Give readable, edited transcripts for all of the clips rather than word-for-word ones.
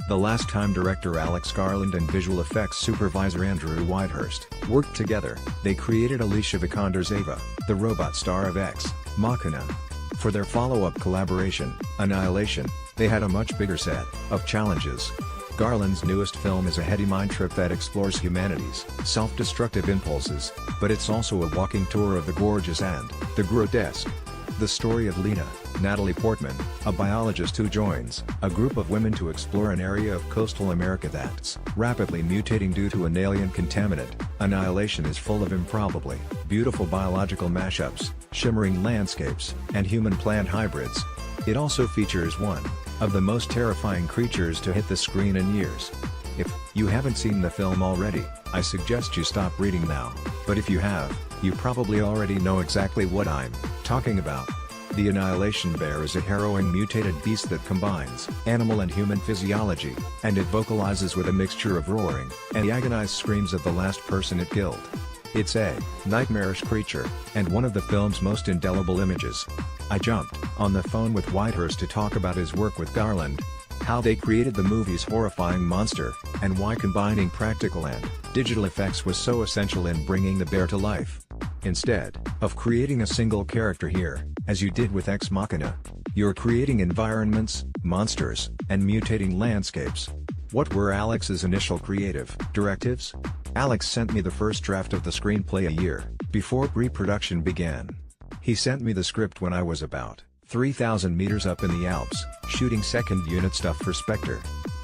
The last time director Alex Garland and visual effects supervisor Andrew Whitehurst worked together, they created Alicia Vikander's Ava, the robot star of Ex Machina. For their follow-up collaboration, Annihilation, they had a much bigger set of challenges. Garland's newest film is a heady mind trip that explores humanity's self-destructive impulses, but it's also a walking tour of the gorgeous and the grotesque. The story of Lena, Natalie Portman, a biologist who joins a group of women to explore an area of coastal America that's rapidly mutating due to an alien contaminant. Annihilation is full of improbably beautiful biological mashups, shimmering landscapes, and human-plant hybrids. It also features one of the most terrifying creatures to hit the screen in years. If you haven't seen the film already, I suggest you stop reading now, but if you have, you probably already know exactly what I'm talking about. The Annihilation Bear is a harrowing mutated beast that combines animal and human physiology, and it vocalizes with a mixture of roaring and agonized screams of the last person it killed. It's a nightmarish creature, and one of the film's most indelible images. I jumped on the phone with Whitehurst to talk about his work with Garland, how they created the movie's horrifying monster, and why combining practical and digital effects was so essential in bringing the bear to life. Instead of creating a single character here, as you did with Ex Machina, you're creating environments, monsters, and mutating landscapes. What were Alex's initial creative directives? Alex sent me the first draft of the screenplay a year before pre-production began. He sent me the script when I was about 3,000 meters up in the Alps, shooting second unit stuff for Spectre.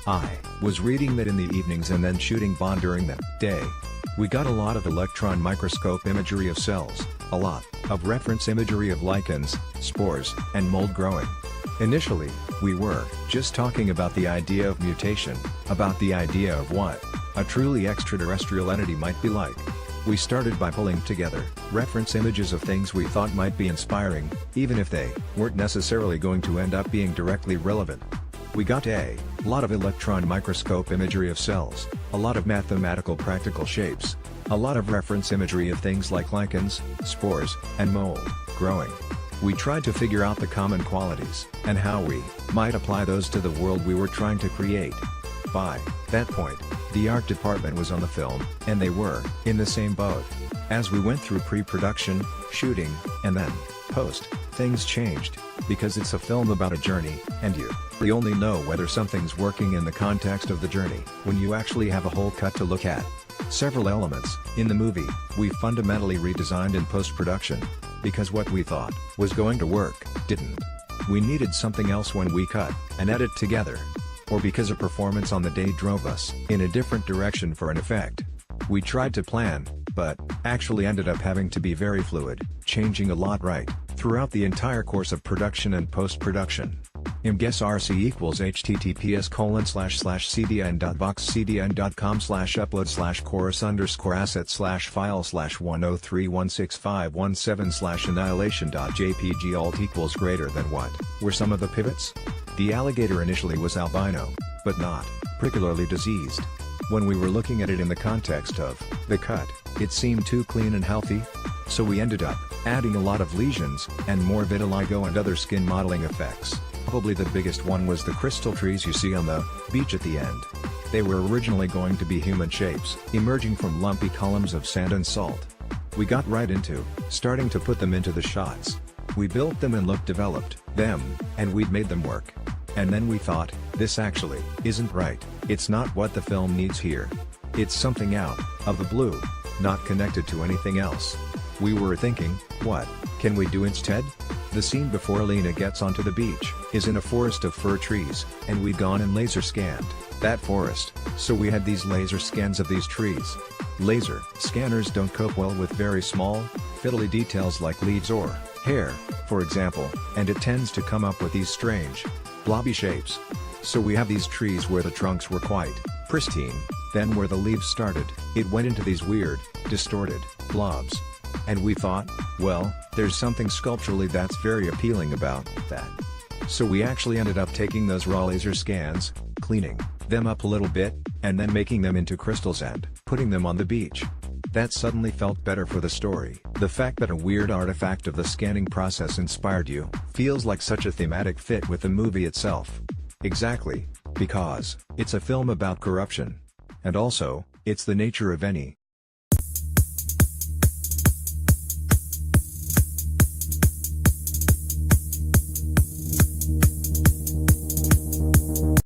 I was reading that in the evenings and then shooting Bond during the day. We got a lot of electron microscope imagery of cells, a lot of reference imagery of lichens, spores, and mold growing. Initially, we were just talking about the idea of mutation, about the idea of what a truly extraterrestrial entity might be like. We started by pulling together reference images of things we thought might be inspiring, even if they weren't necessarily going to end up being directly relevant. We got a lot of electron microscope imagery of cells, a lot of mathematical practical shapes, a lot of reference imagery of things like lichens, spores, and mold growing. We tried to figure out the common qualities, and how we might apply those to the world we were trying to create. By that point, the art department was on the film, and they were in the same boat. As we went through pre-production, shooting, and then post, things changed, because it's a film about a journey, and you only know whether something's working in the context of the journey when you actually have a whole cut to look at. Several elements in the movie we fundamentally redesigned in post-production, because what we thought was going to work didn't. We needed something else when we cut and edit together, or because a performance on the day drove us in a different direction for an effect. We tried to plan, but actually ended up having to be very fluid, changing a lot right throughout the entire course of production and post-production. ImGuessRC equals https://cdn.voxcdn.com/upload/chorus_asset/103165117/annihilation.jpg alt equals greater than what were some of the pivots? The alligator initially was albino, but not particularly diseased. When we were looking at it in the context of the cut, it seemed too clean and healthy. So we ended up adding a lot of lesions, and more vitiligo and other skin modeling effects. Probably the biggest one was the crystal trees you see on the beach at the end. They were originally going to be human shapes, emerging from lumpy columns of sand and salt. We got right into starting to put them into the shots. We built them and developed them, and we'd made them work. And then we thought, this actually isn't right, it's not what the film needs here. It's something out of the blue, not connected to anything else. We were thinking, what can we do instead? The scene before Lena gets onto the beach is in a forest of fir trees, and we'd gone and laser scanned that forest, so we had these laser scans of these trees. Laser scanners don't cope well with very small, fiddly details like leaves or hair, for example, and it tends to come up with these strange, blobby shapes. So we have these trees where the trunks were quite pristine, then where the leaves started, it went into these weird, distorted blobs. And we thought, well, there's something sculpturally that's very appealing about that. So we actually ended up taking those raw laser scans, cleaning them up a little bit, and then making them into crystals and putting them on the beach. That suddenly felt better for the story. The fact that a weird artifact of the scanning process inspired you feels like such a thematic fit with the movie itself. Exactly. Because, it's a film about corruption. And also, it's the nature of any